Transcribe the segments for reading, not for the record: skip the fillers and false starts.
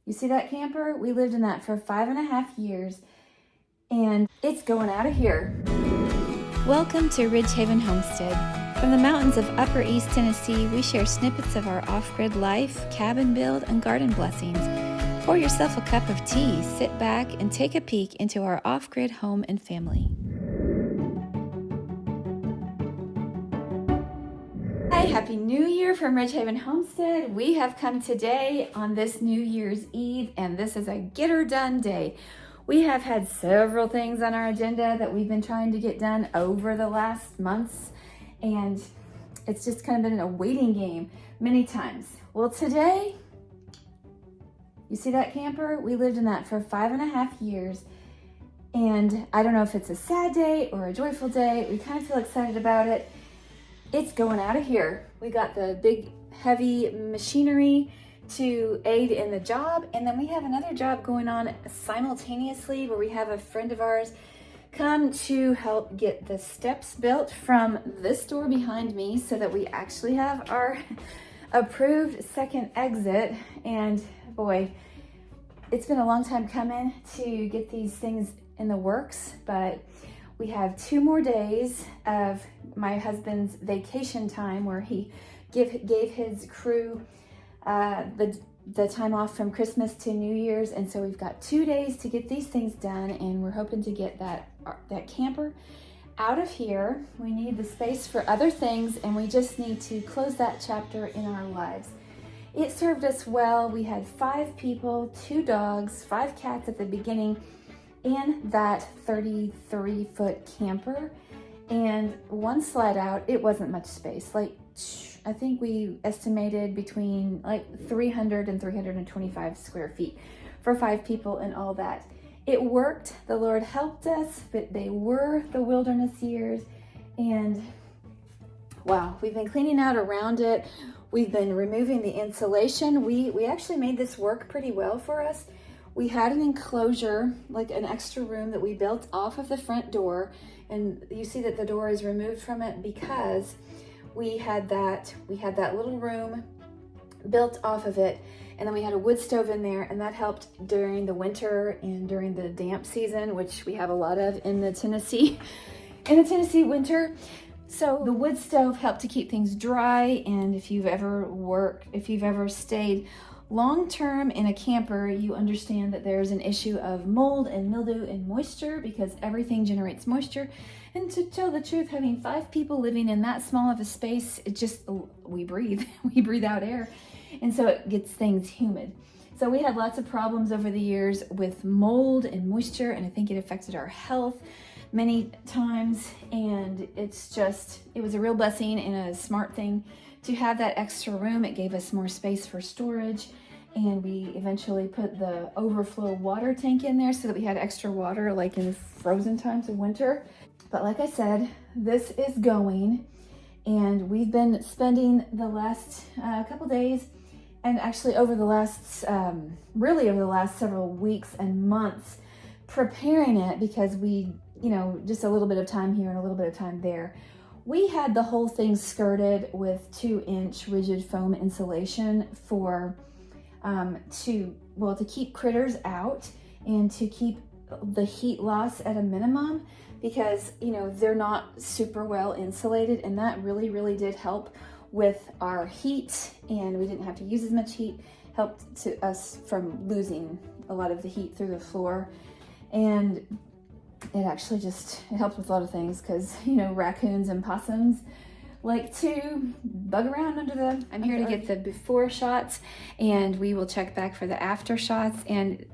You see that camper? We lived in that for 5.5 years, and it's going out of here. Welcome to Ridgehaven Homestead. From the mountains of Upper East Tennessee, we share snippets of our off-grid life, cabin build, and garden blessings. Pour yourself a cup of tea, sit back, and take a peek into our off-grid home and family. Hi, Happy New Year from Ridgehaven Homestead. We have come today on this New Year's Eve, and this is a get her done day. We have had several things on our agenda that we've been trying to get done over the last months, and it's just kind of been a waiting game many times. Well, today, you see that camper? We lived in that for 5.5 years, and I don't know if it's a sad day or a joyful day. We kind of feel excited about it. It's going out of here. We got the big heavy machinery to aid in the job, and then we have another job going on simultaneously where we have a friend of ours come to help get the steps built from this door behind me so that we actually have our approved second exit. And boy, it's been a long time coming to get these things in the works, but we have 2 more days of my husband's vacation time where he gave his crew the time off from Christmas to New Year's, and so we've got 2 days to get these things done, and we're hoping to get that camper out of here. We need the space for other things, and we just need to close that chapter in our lives. It served us well. We had 5 people, 2 dogs, 5 cats at the beginning in that 33-foot camper, and one slide out, it wasn't much space. Like, I think we estimated between like 300 and 325 square feet for 5 people and all that. It worked. The Lord helped us, but they were the wilderness years, and wow, we've been cleaning out around it. We've been removing the insulation. We actually made this work pretty well for us. We had an enclosure, like an extra room that we built off of the front door, and you see that the door is removed from it because we had that little room built off of it, and then we had a wood stove in there, and that helped during the winter and during the damp season, which we have a lot of in the Tennessee winter. So the wood stove helped to keep things dry, and if you've ever stayed long-term in a camper, you understand that there's an issue of mold and mildew and moisture because everything generates moisture. And to tell the truth, having 5 people living in that small of a space, we breathe out air. And so it gets things humid. So we had lots of problems over the years with mold and moisture, and I think it affected our health many times. And it was a real blessing and a smart thing to have that extra room. It gave us more space for storage, and we eventually put the overflow water tank in there so that we had extra water like in frozen times of winter. But like I said, this is going, and we've been spending the last couple days, and actually over the last several weeks and months preparing it, because we, just a little bit of time here and a little bit of time there. We had the whole thing skirted with 2-inch rigid foam insulation to keep critters out and to keep the heat loss at a minimum, because they're not super well insulated, and that really, really did help with our heat, and we didn't have to use as much heat. Helped to us from losing a lot of the heat through the floor, and it actually it helps with a lot of things because, raccoons and possums like to bug around I'm here to get the before shots, and we will check back for the after shots. And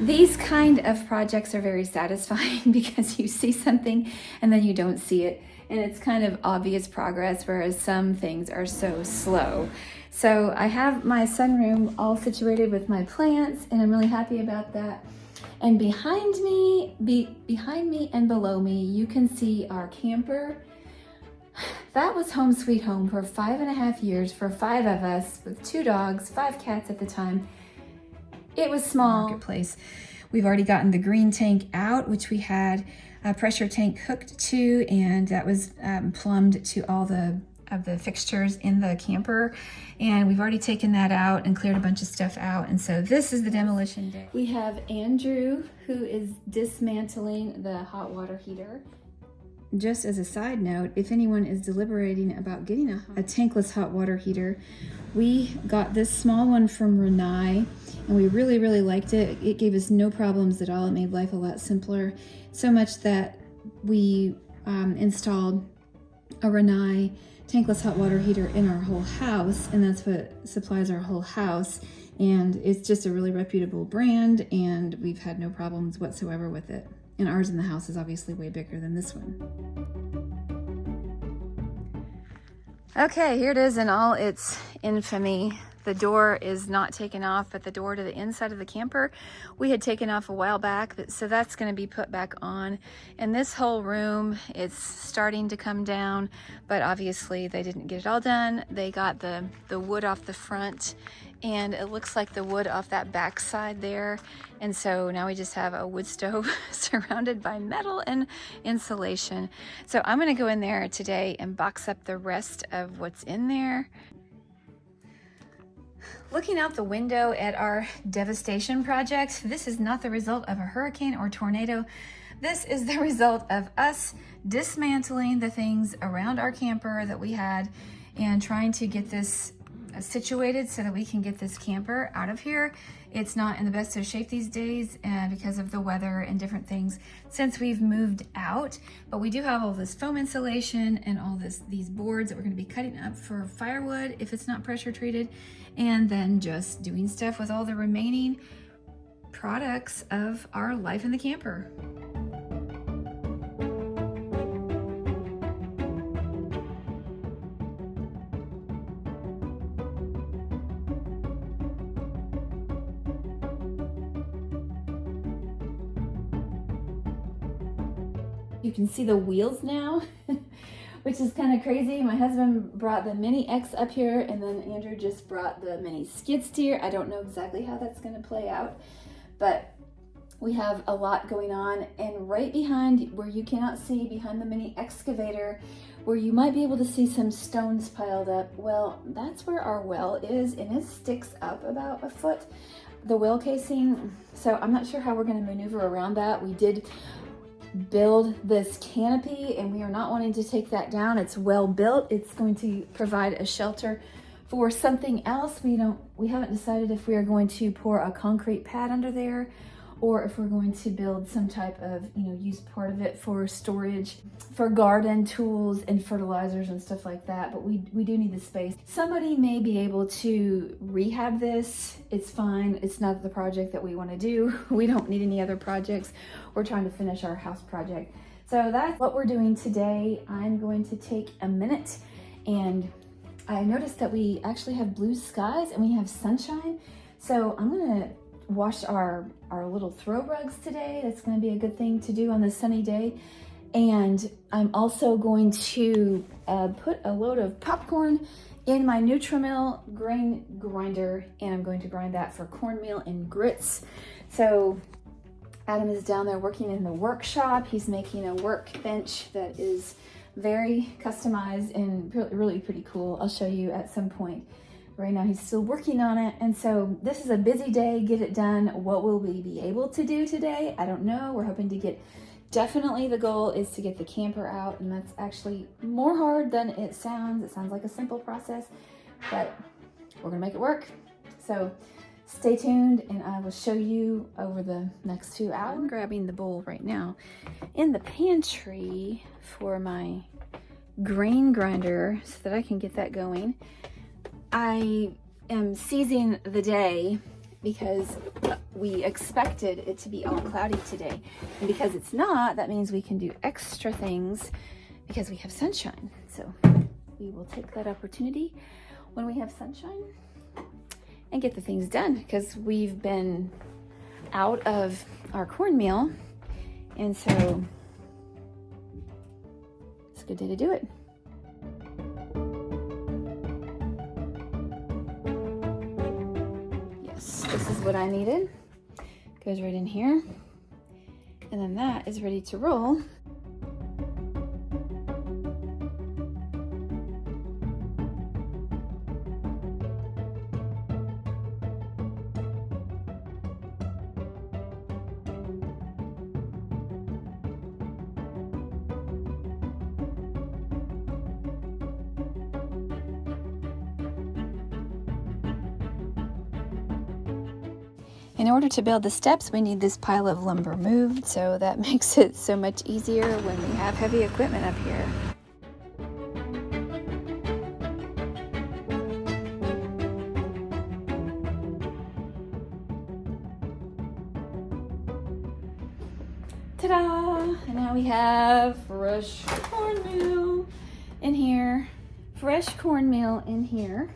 these kind of projects are very satisfying because you see something and then you don't see it. And it's kind of obvious progress, whereas some things are so slow. So I have my sunroom all situated with my plants, and I'm really happy about that. And behind me and below me, you can see our camper. That was home sweet home for 5.5 years for 5 of us with 2 dogs, 5 cats at the time. It was small. Marketplace. We've already gotten the green tank out, which we had a pressure tank hooked to, and that was plumbed to all the the fixtures in the camper, and we've already taken that out and cleared a bunch of stuff out. And so this is the demolition day. We have Andrew, who is dismantling the hot water heater. Just as a side note, if anyone is deliberating about getting a tankless hot water heater, we got this small one from Renai, and we really, really liked it. It gave us no problems at all. It made life a lot simpler, so much that we installed a Renai tankless hot water heater in our whole house, and that's what supplies our whole house. And it's just a really reputable brand, and we've had no problems whatsoever with it. And ours in the house is obviously way bigger than this one. Okay, here it is in all its infamy. The door is not taken off, but the door to the inside of the camper we had taken off a while back, so that's going to be put back on. And this whole room, it's starting to come down, but obviously they didn't get it all done. They got the wood off the front, and it looks like the wood off that back side there. And so now we just have a wood stove surrounded by metal and insulation. So I'm going to go in there today and box up the rest of what's in there. Looking out the window at our devastation project, this is not the result of a hurricane or tornado. This is the result of us dismantling the things around our camper that we had and trying to get this situated so that we can get this camper out of here. It's not in the best of shape these days because of the weather and different things since we've moved out, but we do have all this foam insulation and all these boards that we're going to be cutting up for firewood if it's not pressure treated, and then just doing stuff with all the remaining products of our life in the camper. You can see the wheels now, which is kind of crazy. My husband brought the Mini X up here, and then Andrew just brought the Mini skid steer. I don't know exactly how that's going to play out, but we have a lot going on. And right behind, where you cannot see, behind the mini excavator, where you might be able to see some stones piled up, well, that's where our well is, and it sticks up about a foot, the well casing. So I'm not sure how we're going to maneuver around that. We did build this canopy, and we are not wanting to take that down. It's well built. It's going to provide a shelter for something else. We haven't decided if we are going to pour a concrete pad under there, or if we're going to build some type of, use part of it for storage, for garden tools and fertilizers and stuff like that. But we do need the space. Somebody may be able to rehab this. It's fine. It's not the project that we want to do. We don't need any other projects. We're trying to finish our house project. So that's what we're doing today. I'm going to take a minute, and I noticed that we actually have blue skies and we have sunshine. So I'm gonna wash our little throw rugs today. That's going to be a good thing to do on this sunny day. And I'm also going to put a load of popcorn in my Nutrimil grain grinder, and I'm going to grind that for cornmeal and grits. So Adam is down there working in the workshop. He's making a workbench that is very customized and really pretty cool. I'll show you at some point. Right now he's still working on it, and so this is a busy day. Get it done. What will we be able to do today? I don't know. We're hoping to get, definitely the goal is to get the camper out, and that's actually more hard than it sounds. It sounds like a simple process, but we're gonna make it work. So stay tuned, and I will show you over the next 2 hours. I'm grabbing the bowl right now in the pantry for my grain grinder so that I can get that going. I am seizing the day because we expected it to be all cloudy today. And because it's not, that means we can do extra things because we have sunshine. So we will take that opportunity when we have sunshine and get the things done, because we've been out of our cornmeal. And so it's a good day to do it. This is what I needed. Goes right in here. And then that is ready to roll. In order to build the steps, we need this pile of lumber moved, so that makes it so much easier when we have heavy equipment up here. Ta-da! And now we have fresh cornmeal in here. Fresh cornmeal in here,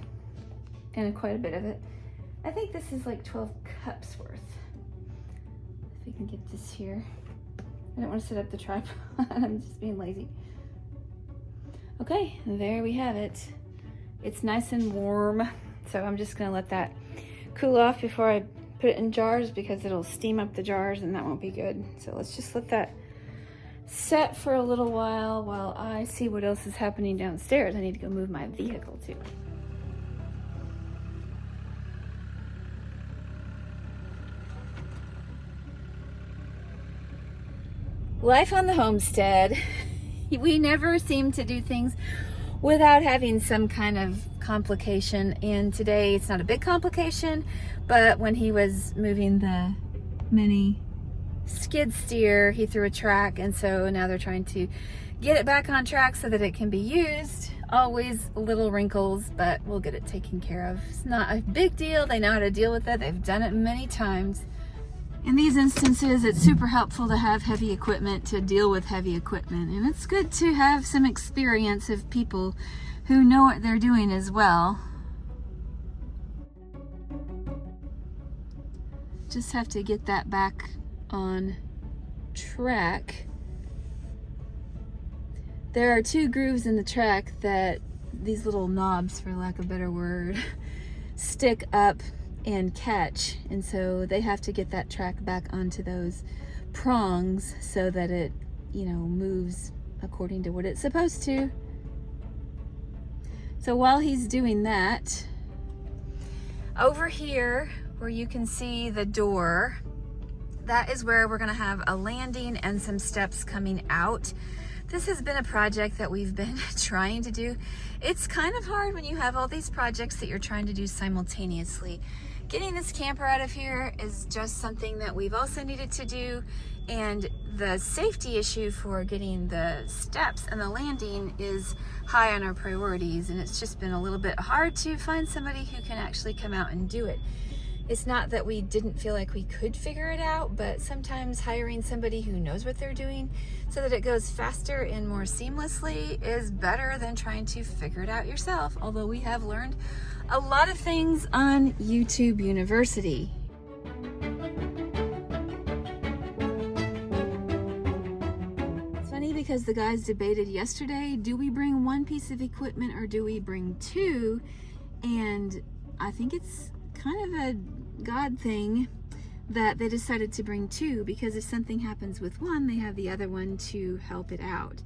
and quite a bit of it. I think this is like 12 cups worth. If we can get this here. I don't want to set up the tripod. I'm just being lazy. Okay, there we have it. It's nice and warm, so I'm just gonna let that cool off before I put it in jars, because it'll steam up the jars and that won't be good. So let's just let that set for a little while I see what else is happening downstairs. I need to go move my vehicle too. Life on the homestead. We never seem to do things without having some kind of complication, and today it's not a big complication, but when he was moving the mini skid steer, he threw a track, and so now they're trying to get it back on track so that it can be used. Always little wrinkles, but we'll get it taken care of. It's not a big deal. They know how to deal with it. They've done it many times. In these instances, it's super helpful to have heavy equipment to deal with heavy equipment, and it's good to have some experience of people who know what they're doing as well. Just have to get that back on track. There are two grooves in the track that these little knobs, for lack of a better word, stick up and catch, and so they have to get that track back onto those prongs so that it, moves according to what it's supposed to. So while he's doing that, over here where you can see the door, that is where we're going to have a landing and some steps coming out. This has been a project that we've been trying to do. It's kind of hard when you have all these projects that you're trying to do simultaneously. Getting this camper out of here is just something that we've also needed to do, and the safety issue for getting the steps and the landing is high on our priorities, and it's just been a little bit hard to find somebody who can actually come out and do it. It's not that we didn't feel like we could figure it out, but sometimes hiring somebody who knows what they're doing so that it goes faster and more seamlessly is better than trying to figure it out yourself, although we have learned a lot of things on YouTube University. It's funny because the guys debated yesterday, do we bring one piece of equipment or do we bring two? And I think it's kind of a God thing that they decided to bring two, because if something happens with one, they have the other one to help it out.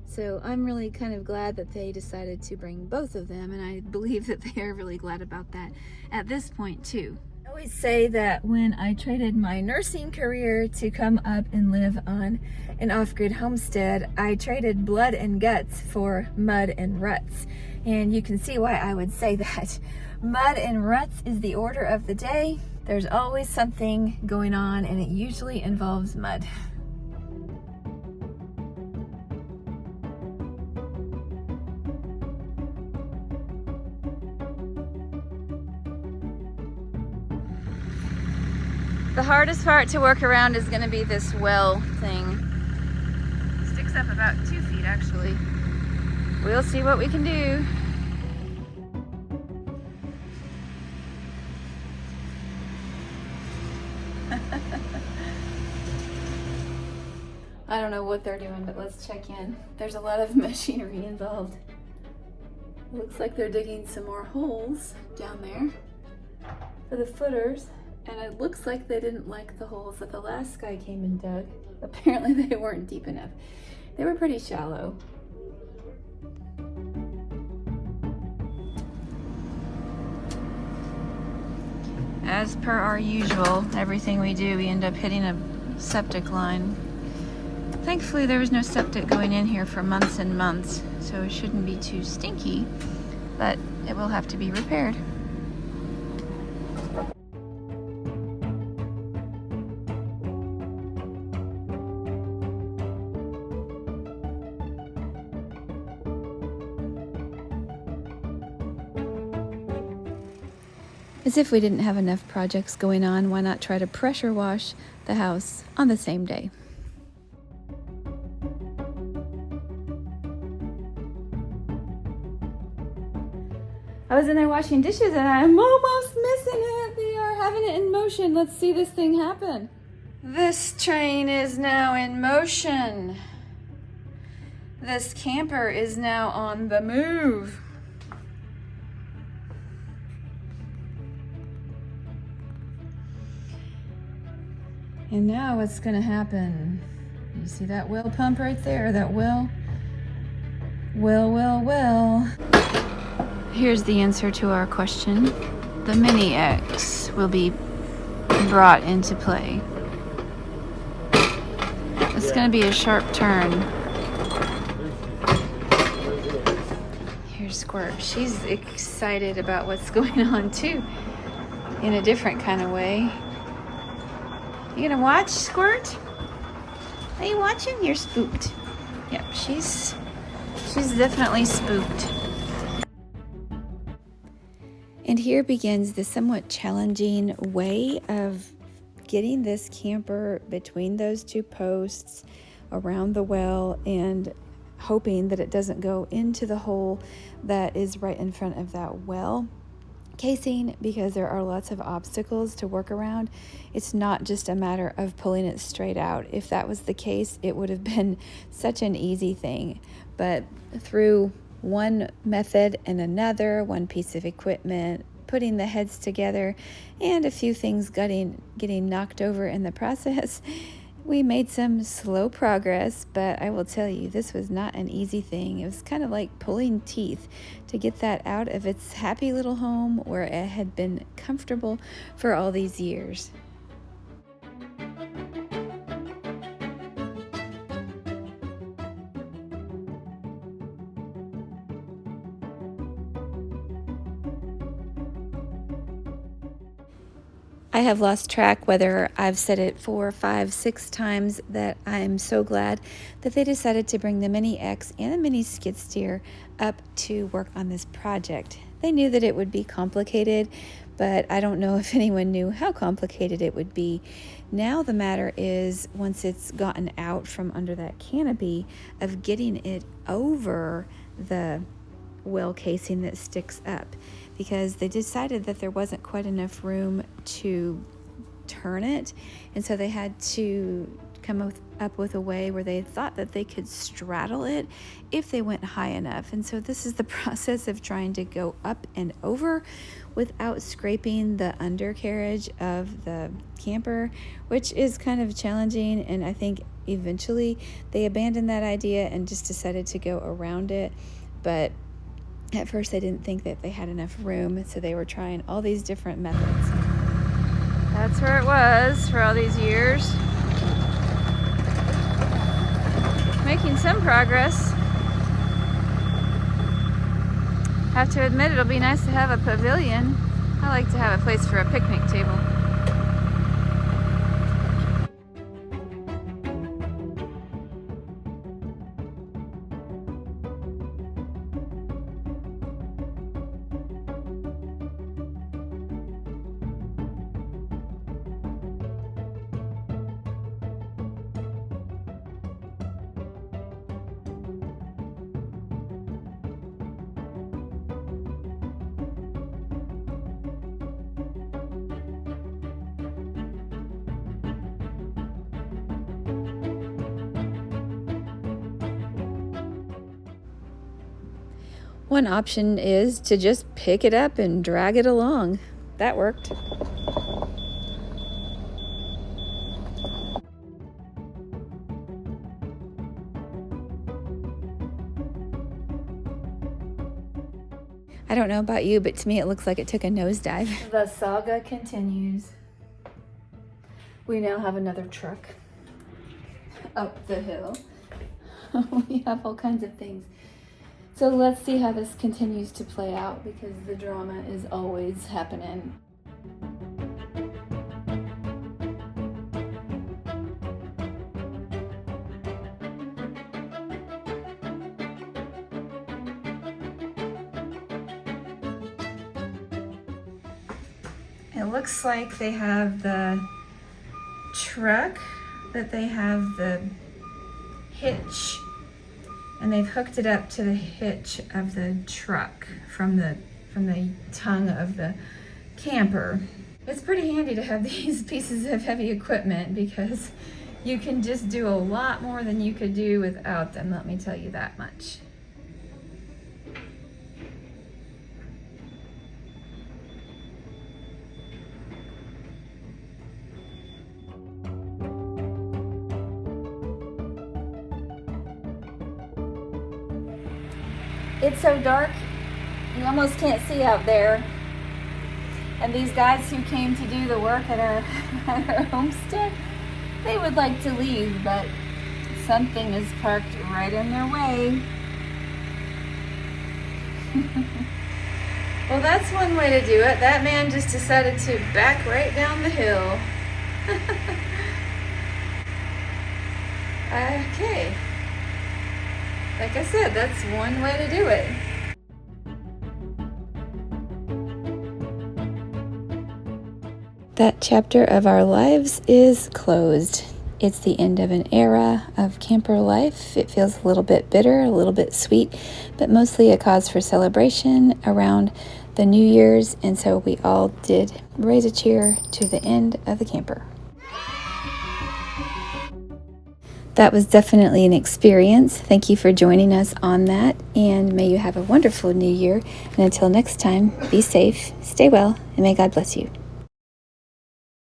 So I'm really kind of glad that they decided to bring both of them, and I believe that they are really glad about that at this point too. I always say that when I traded my nursing career to come up and live on an off-grid homestead, I traded blood and guts for mud and ruts. And you can see why I would say that. Mud and ruts is the order of the day. There's always something going on, and it usually involves mud. The hardest part to work around is going to be this well thing. It sticks up about 2 feet actually. We'll see what we can do. I don't know what they're doing, but let's check in. There's a lot of machinery involved. It looks like they're digging some more holes down there for the footers. And it looks like they didn't like the holes that the last guy came and dug. Apparently they weren't deep enough. They were pretty shallow. As per our usual, everything we do, we end up hitting a septic line. Thankfully there was no septic going in here for months and months, so it shouldn't be too stinky, but it will have to be repaired. As if we didn't have enough projects going on, why not try to pressure wash the house on the same day? I was in there washing dishes and I'm almost missing it. They are having it in motion. Let's see this thing happen. This train is now in motion. This camper is now on the move. And now what's gonna happen? You see that well pump right there? That well. Here's the answer to our question. The Mini X will be brought into play. It's going to be a sharp turn. Here's Squirt. She's excited about what's going on too, in a different kind of way. You gonna watch, Squirt? Are you watching? You're spooked. Yep, she's definitely spooked. And here begins the somewhat challenging way of getting this camper between those two posts around the well and hoping that it doesn't go into the hole that is right in front of that well casing, because there are lots of obstacles to work around. It's not just a matter of pulling it straight out. If that was the case, it would have been such an easy thing. But through one method and another, one piece of equipment, putting the heads together, and a few things getting knocked over in the process, we made some slow progress. But I will tell you, this was not an easy thing. It was kind of like pulling teeth to get that out of its happy little home where it had been comfortable for all these years. I have lost track whether I've said it 4, 5, 6 times that I'm so glad that they decided to bring the Mini X and the Mini skid steer up to work on this project. They knew that it would be complicated, but I don't know if anyone knew how complicated it would be. Now the matter is, once it's gotten out from under that canopy, of getting it over the well casing that sticks up, because they decided that there wasn't quite enough room to turn it, and so they had to come up with a way where they thought that they could straddle it if they went high enough. And so this is the process of trying to go up and over without scraping the undercarriage of the camper, which is kind of challenging. And I think eventually they abandoned that idea and just decided to go around it. But at first they didn't think that they had enough room, so they were trying all these different methods. That's where it was for all these years. Making some progress. Have to admit, it'll be nice to have a pavilion. I like to have a place for a picnic table. One option is to just pick it up and drag it along. That worked. I don't know about you, but to me it looks like it took a nosedive. The saga continues. We now have another truck up the hill. We have all kinds of things. So let's see how this continues to play out, because the drama is always happening. It looks like they have the truck, that they have the hitch, and they've hooked it up to the hitch of the truck from the tongue of the camper. It's pretty handy to have these pieces of heavy equipment because you can just do a lot more than you could do without them, let me tell you that much. It's so dark, you almost can't see out there. And these guys who came to do the work at our homestead, they would like to leave, but something is parked right in their way. Well, that's one way to do it. That man just decided to back right down the hill. Okay. Like I said, that's one way to do it. That chapter of our lives is closed. It's the end of an era of camper life. It feels a little bit bitter, a little bit sweet, but mostly a cause for celebration around the New Year's, and so we all did raise a cheer to the end of the camper. That was definitely an experience. Thank you for joining us on that, and may you have a wonderful new year. And until next time, be safe, stay well, and may God bless you.